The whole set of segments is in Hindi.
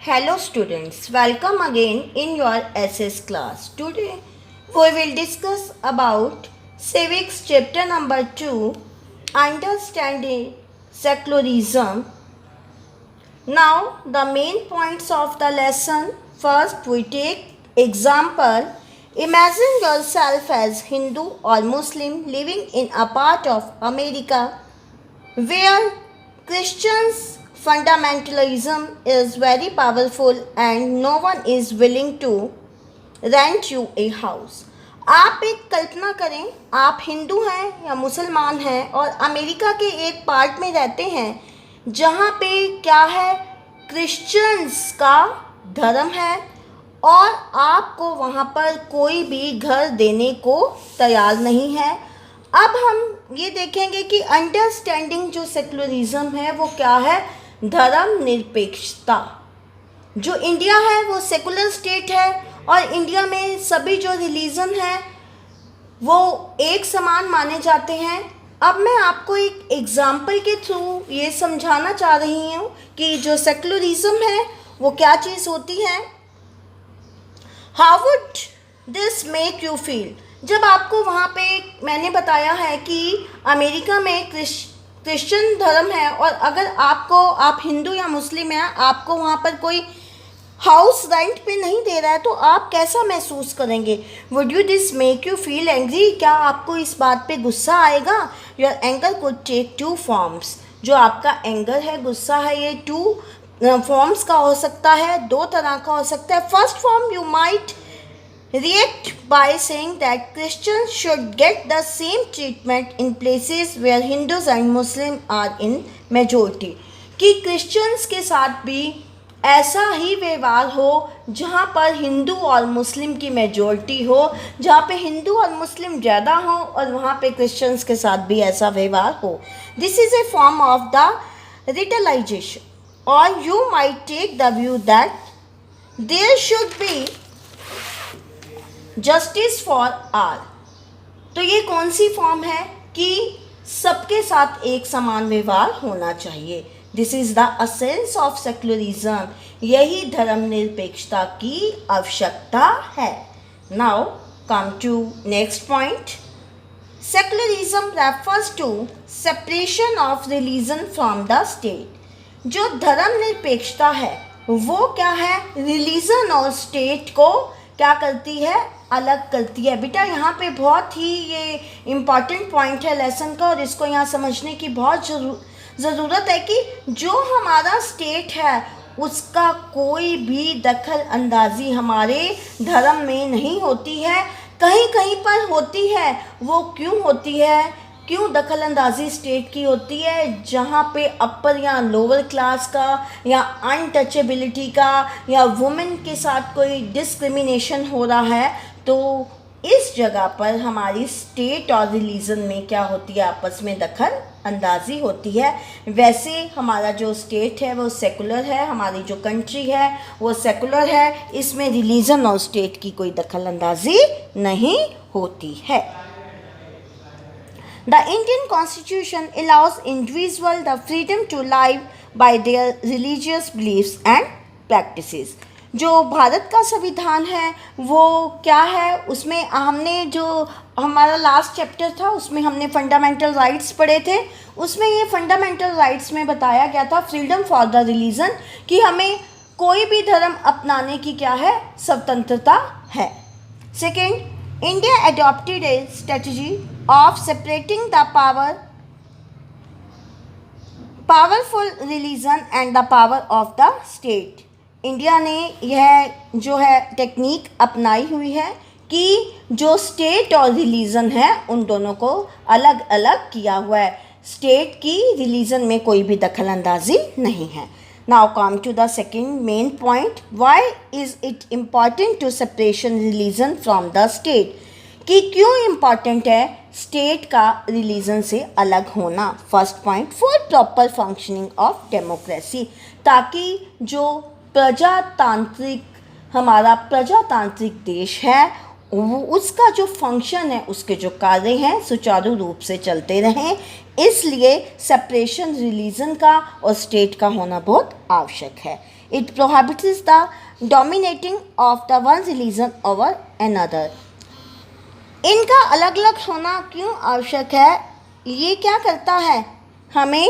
Hello students, welcome again in your SS class. Today we will discuss about civics chapter number 2, understanding secularism. Now the main points of the lesson. First we take example. Imagine yourself as Hindu or Muslim living in a part of America where Christians fundamentalism is very powerful and no one is willing to rent U a house. आप एक कल्पना करें, आप हिंदू हैं या मुसलमान हैं और अमेरिका के एक पार्ट में रहते हैं जहाँ पे क्या है, क्रिश्चियंस का धर्म है और आपको वहाँ पर कोई भी घर देने को तैयार नहीं है. अब हम ये देखेंगे कि अंडरस्टैंडिंग जो सेकुलरिज्म है वो क्या है, धर्म निरपेक्षता. जो इंडिया है वो सेकुलर स्टेट है और इंडिया में सभी जो रिलीजन है वो एक समान माने जाते हैं. अब मैं आपको एक एग्जाम्पल के थ्रू ये समझाना चाह रही हूँ कि जो सेकुलरिज्म है वो क्या चीज़ होती है. How would this make you feel. जब आपको वहाँ पे मैंने बताया है कि अमेरिका में क्रिश्चियन धर्म है और अगर आप हिंदू या मुस्लिम हैं, आपको वहाँ पर कोई हाउस रेंट पे नहीं दे रहा है तो आप कैसा महसूस करेंगे. Would you this make you feel angry. क्या आपको इस बात पे गुस्सा आएगा. Your anger could take two forms. जो आपका एंगर है, गुस्सा है, ये टू फॉर्म्स का हो सकता है, दो तरह का हो सकता है. First form, you might react by saying that Christians should get the same treatment in places where Hindus and Muslims are in majority. कि क्रिश्चियंस के साथ भी ऐसा ही व्यवहार हो जहाँ पर हिंदू और मुस्लिम की मेजॉरिटी हो, जहाँ पे हिंदू और मुस्लिम ज़्यादा हो और वहाँ पे क्रिश्चियंस के साथ भी ऐसा व्यवहार हो. This is a form of the retaliation. और you might take the view that there should be justice for all. तो ये कौन सी फॉर्म है कि सबके साथ एक समान व्यवहार होना चाहिए. This is the essence of secularism. यही धर्मनिरपेक्षता की आवश्यकता है. Now come to next point. Secularism refers to separation of religion from the state. जो धर्मनिरपेक्षता है वो क्या है, रिलीजन और स्टेट को क्या करती है, अलग करती है. बेटा यहाँ पे बहुत ही ये इम्पॉर्टेंट पॉइंट है लेसन का और इसको यहाँ समझने की बहुत ज़रूरत है कि जो हमारा स्टेट है उसका कोई भी दखल अंदाज़ी हमारे धर्म में नहीं होती है. कहीं कहीं पर होती है. वो क्यों होती है, क्यों दखल अंदाज़ी स्टेट की होती है, जहाँ पे अपर या लोअर क्लास का या अनटचेबिलिटी का या वुमेन के साथ कोई डिस्क्रिमिनेशन हो रहा है. तो इस जगह पर हमारी स्टेट और रिलीजन में क्या होती है, आपस में दखल अंदाज़ी होती है. वैसे हमारा जो स्टेट है वो सेकुलर है, हमारी जो कंट्री है वो सेकुलर है. इसमें रिलीजन और स्टेट की कोई दखल अंदाज़ी नहीं होती है. The Indian Constitution allows individuals the freedom to live by their religious beliefs and practices. जो भारत का संविधान है वो क्या है, उसमें हमने जो हमारा लास्ट चैप्टर था उसमें हमने फंडामेंटल राइट्स पढ़े थे. उसमें ये फंडामेंटल राइट्स में बताया गया था फ्रीडम फॉर द रिलीजन, कि हमें कोई भी धर्म अपनाने की क्या है, स्वतंत्रता है. Second, India adopted a strategy of separating the powerful religion and the power of the state. India ने यह जो है टेक्निक अपनाई हुई है कि जो स्टेट और रिलीजन है उन दोनों को अलग अलग किया हुआ है. स्टेट की रिलीजन में कोई भी दखल अंदाजी नहीं है. Now come to the second main point. Why is it important to separation religion from the state? कि क्यों इम्पॉर्टेंट है स्टेट का रिलीजन से अलग होना. First point, for proper functioning of democracy. ताकि जो हमारा प्रजातांत्रिक देश है उसका जो फंक्शन है, उसके जो कार्य हैं सुचारू रूप से चलते रहें। इसलिए सेपरेशन रिलीजन का और स्टेट का होना बहुत आवश्यक है। It prohibits the dominating of the one religion over another. इनका अलग अलग होना क्यों आवश्यक है? ये क्या करता है, हमें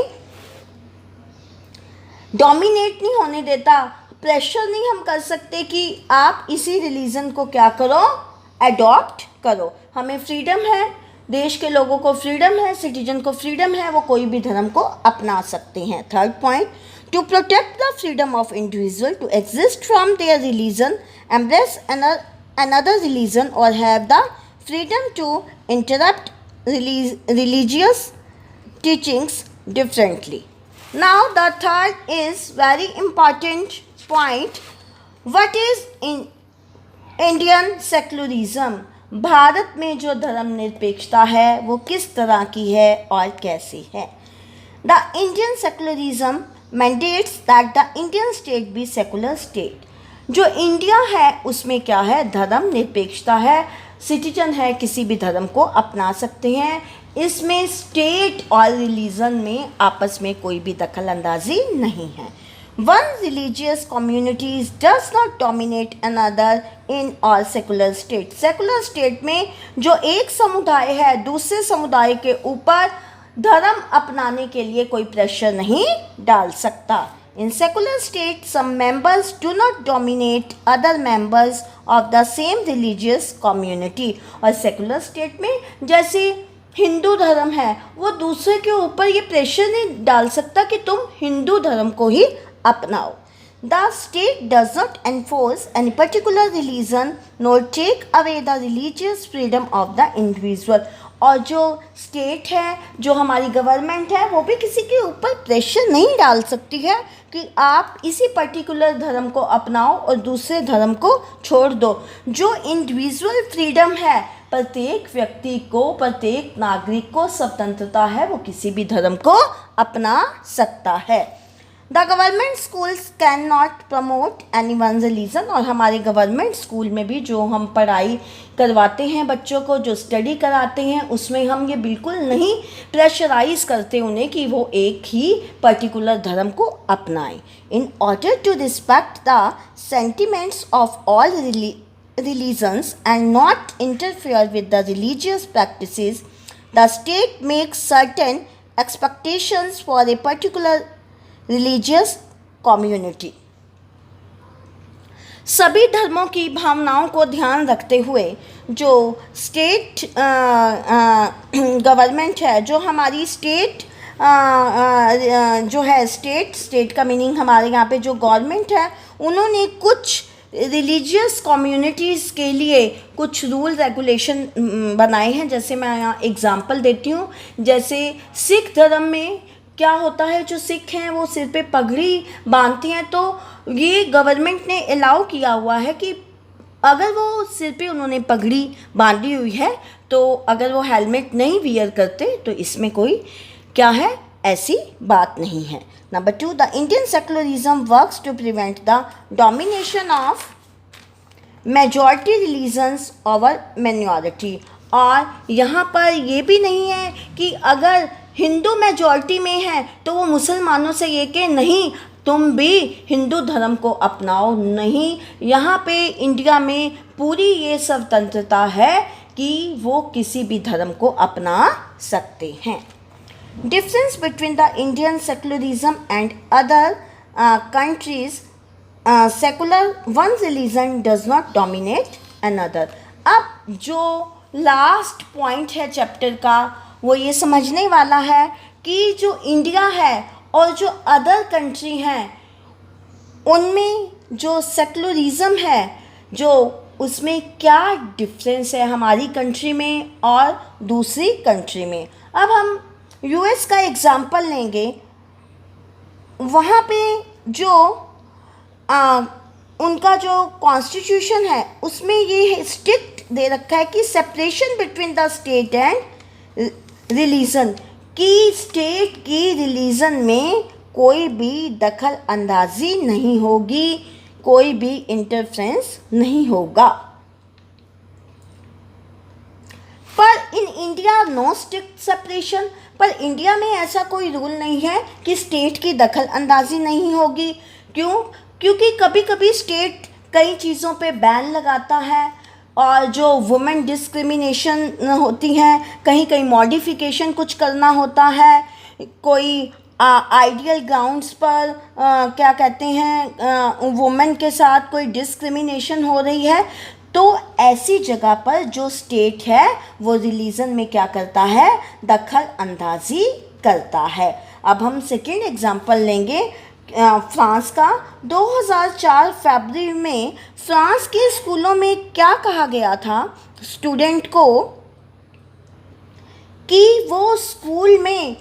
डोमिनेट नहीं होने देता, प्रेशर नहीं हम कर सकते कि आप इसी रिलीजन को क्या करो, अडॉप्ट करो। हमें फ्रीडम है, देश के लोगों को फ्रीडम है, सिटीजन को फ्रीडम है, वो कोई भी धर्म को अपना सकते हैं। Third point, to protect the freedom of individual to exist from their religion, embrace another religion or have the freedom to interrupt religious teachings differently. Now the third is very important point. What is Indian secularism? Bharat में जो धर्मनिरपेक्षता है वो किस तरह की है और कैसी है? The Indian secularism mandates that the Indian state be secular state. जो इंडिया है उसमें क्या है, धर्म निरपेक्षता है, सिटीजन है किसी भी धर्म को अपना सकते हैं। इसमें स्टेट और रिलीजन में आपस में कोई भी दखल अंदाजी नहीं है। One religious communities does not dominate another in all secular state. Secular state में जो एक समुदाय है दूसरे समुदाय के ऊपर धर्म अपनाने के लिए कोई प्रेशर नहीं डाल सकता। In secular state, some members do not dominate other members of the same religious community. और secular state में जैसे हिंदू धर्म है वो दूसरे के ऊपर ये प्रेशर नहीं डाल सकता कि तुम हिंदू धर्म को ही अपनाओ। The state does not enforce any particular religion nor take away the religious freedom of the individual. और जो स्टेट है, जो हमारी गवर्नमेंट है, वो भी किसी के ऊपर प्रेशर नहीं डाल सकती है कि आप इसी पर्टिकुलर धर्म को अपनाओ और दूसरे धर्म को छोड़ दो। जो इंडिविजुअल फ्रीडम है, प्रत्येक व्यक्ति को, प्रत्येक नागरिक को स्वतंत्रता है, वो किसी भी धर्म को अपना सकता है। The government schools can not promote any one religion. और हमारे गवर्नमेंट स्कूल में भी जो हम पढ़ाई करवाते हैं बच्चों को, जो स्टडी कराते हैं, उसमें हम ये बिल्कुल नहीं प्रेशराइज करते उन्हें कि वो एक ही पर्टिकुलर धर्म को अपनाएं। In order to respect the sentiments of all religions and not interfere with the religious practices, the state makes certain expectations for a particular religious community. सभी धर्मों की भावनाओं को ध्यान रखते हुए जो स्टेट गवर्नमेंट है, जो हमारी स्टेट जो है, स्टेट का मीनिंग हमारे यहाँ पे जो गवर्नमेंट है, उन्होंने कुछ रिलीजियस कम्युनिटीज़ के लिए कुछ रूल रेगुलेशन बनाए हैं। जैसे मैं यहाँ एग्जांपल देती हूँ, जैसे सिख धर्म में क्या होता है, जो सिख हैं वो सिर पे पगड़ी बांधते हैं, तो ये गवर्नमेंट ने अलाउ किया हुआ है कि अगर वो सिर पे उन्होंने पगड़ी बांधी हुई है तो अगर वो हेलमेट नहीं वियर करते तो इसमें कोई क्या है, ऐसी बात नहीं है। Number 2, the Indian secularism works to prevent the domination of majority religions over minority. और यहाँ पर ये भी नहीं है कि अगर हिंदू मेजॉरिटी में है तो वो मुसलमानों से ये कि नहीं तुम भी हिंदू धर्म को अपनाओ, नहीं। यहाँ पे इंडिया में पूरी ये स्वतंत्रता है कि वो किसी भी धर्म को अपना सकते हैं। Difference between the Indian secularism and other countries secular, one religion does not dominate another. अब जो लास्ट पॉइंट है चैप्टर का वो ये समझने वाला है कि जो इंडिया है और जो अदर कंट्री हैं उनमें जो सेकुलरिज्म है, जो उसमें क्या डिफरेंस है हमारी कंट्री में और दूसरी कंट्री में। अब हम यूएस का एग्ज़ाम्पल लेंगे। वहाँ पे जो उनका जो कॉन्स्टिट्यूशन है उसमें ये स्ट्रिक्ट दे रखा है कि separation between the state and religion, की स्टेट की रिलीजन में कोई भी दखल अंदाजी नहीं होगी, कोई भी इंटरफेरेंस नहीं होगा। इंडिया नो स्ट्रिक्ट सेपरेशन, पर इंडिया में ऐसा कोई रूल नहीं है कि स्टेट की दखल अंदाजी नहीं होगी। क्यों? क्योंकि कभी कभी स्टेट कई चीज़ों पे बैन लगाता है, और जो वुमेन डिस्क्रिमिनेशन होती हैं, कहीं कहीं मॉडिफिकेशन कुछ करना होता है, कोई आइडियल ग्राउंड्स पर क्या कहते हैं वुमेन के साथ कोई डिस्क्रिमिनेशन हो रही है, तो ऐसी जगह पर जो स्टेट है वो रिलीजन में क्या करता है, दखल अंदाजी करता है। अब हम सेकेंड एग्जांपल लेंगे फ्रांस का। 2004 फरवरी में फ्रांस के स्कूलों में क्या कहा गया था स्टूडेंट को कि वो स्कूल में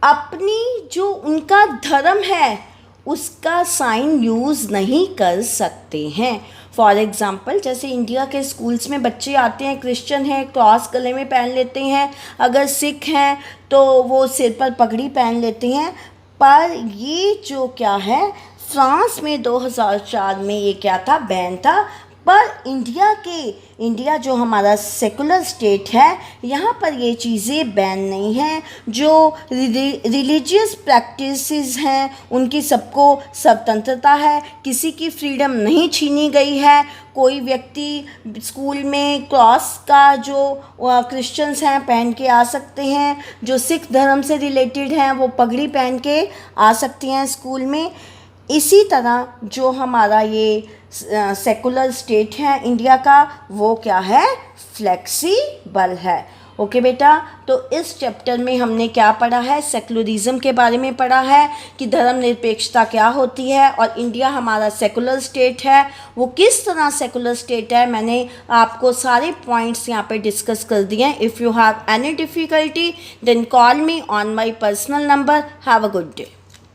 अपनी जो उनका धर्म है उसका साइन यूज़ नहीं कर सकते हैं। फॉर एग्ज़ाम्पल, जैसे इंडिया के स्कूल्स में बच्चे आते हैं, क्रिश्चियन हैं क्रॉस गले में पहन लेते हैं, अगर सिख हैं तो वो सिर पर पगड़ी पहन लेते हैं। पर ये जो क्या है, फ्रांस में 2004 में ये क्या था, बैन था। पर इंडिया जो हमारा सेकुलर स्टेट है, यहाँ पर ये चीज़ें बैन नहीं हैं। जो रिलीजियस प्रैक्टिसेस हैं उनकी सबको स्वतंत्रता है, किसी की फ्रीडम नहीं छीनी गई है। कोई व्यक्ति स्कूल में क्रॉस का जो क्रिश्चियंस हैं पहन के आ सकते हैं, जो सिख धर्म से रिलेटेड हैं वो पगड़ी पहन के आ सकती हैं स्कूल में। इसी तरह जो हमारा ये सेकुलर स्टेट है इंडिया का, वो क्या है, फ्लेक्सिबल है। ओके बेटा, तो इस चैप्टर में हमने क्या पढ़ा है, सेकुलरिज्म के बारे में पढ़ा है कि धर्मनिरपेक्षता क्या होती है, और इंडिया हमारा सेकुलर स्टेट है, वो किस तरह सेकुलर स्टेट है। मैंने आपको सारे पॉइंट्स यहाँ पे डिस्कस कर दिए हैं। If you have any difficulty then call me on my personal number. Have a good day.